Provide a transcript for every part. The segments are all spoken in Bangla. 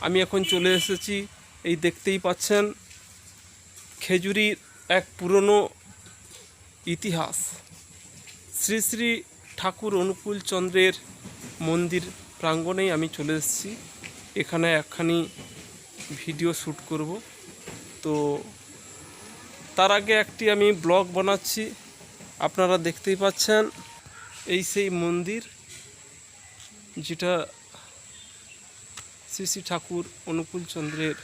আমি এখন চলে এসেছি, এই দেখতেই পাচ্ছেন খেজুরির এক পুরনো ইতিহাস, শ্রী শ্রী ঠাকুর অনুকূল চন্দ্রের মন্দির প্রাঙ্গণেই আমি চলে এসেছি। এখানে একখানি ভিডিও শ্যুট করব। তো তার আগে একটি আমি ব্লগ বানাচ্ছি, আপনারা দেখতেই পাচ্ছেন এই সেই মন্দির যেটা শ্রী শ্রী ঠাকুর অনুকূল চন্দ্রের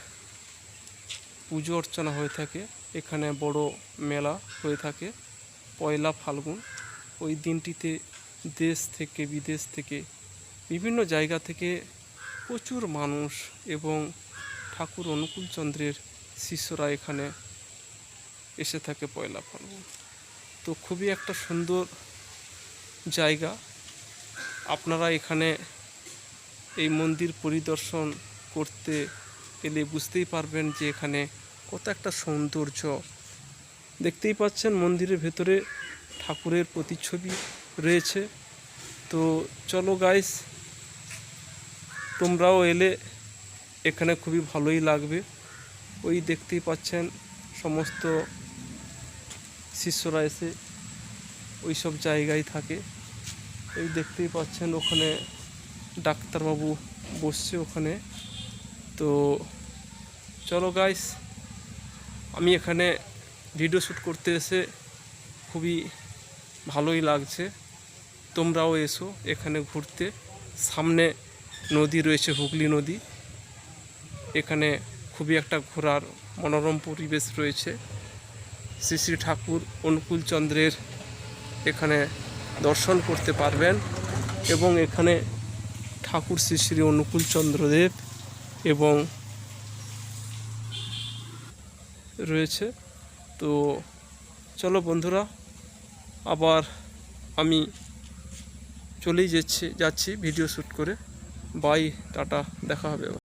পুজো অর্চনা হয়ে থাকে। এখানে বড় মেলা হয়ে থাকে পয়লা ফাল্গুন। ওই দিনটিতে দেশ থেকে বিদেশ থেকে বিভিন্ন জায়গা থেকে প্রচুর মানুষ এবং ঠাকুর অনুকূল চন্দ্রের শিষ্যরা এখানে এসে থাকে পয়লা ফাল্গুন। তো খুবই একটা সুন্দর জায়গা। আপনারা এখানে এই মন্দির পরিদর্শন করতে এলে বুঝতেই পারবেন যে এখানে কত একটা সৌন্দর্য। দেখতেই পাচ্ছেন মন্দিরের ভেতরে ঠাকুরের প্রতিচ্ছবি রয়েছে। তো চলো গাইস, তোমরাও এলে এখানে খুবই ভালোই লাগবে। ওই দেখতেই পাচ্ছেন সমস্ত শিষ্যরা এসে ওই সব জায়গায় থাকে। এই দেখতেই পাচ্ছেন ওখানে ডাক্তারবাবু বসছে ওখানে। তো চলো গাইস, আমি এখানে ভিডিও শ্যুট করতে এসে খুবই ভালোই লাগছে। তোমরাও এসো এখানে ঘুরতে। সামনে নদী রয়েছে, হুগলি নদী। এখানে খুবই একটা ঘোরার মনোরম পরিবেশ রয়েছে। শ্রী শ্রী ঠাকুর অনুকূল চন্দ্রের এখানে দর্শন করতে পারবেন এবং এখানে ঠাকুর শ্রী শ্রী অনুকূল চন্দ্রদেব এবং রয়েছে। তো চলো বন্ধুরা, আবার আমি চলেই যাচ্ছি ভিডিও শ্যুট করে। বাই, টাটা, দেখা হবে।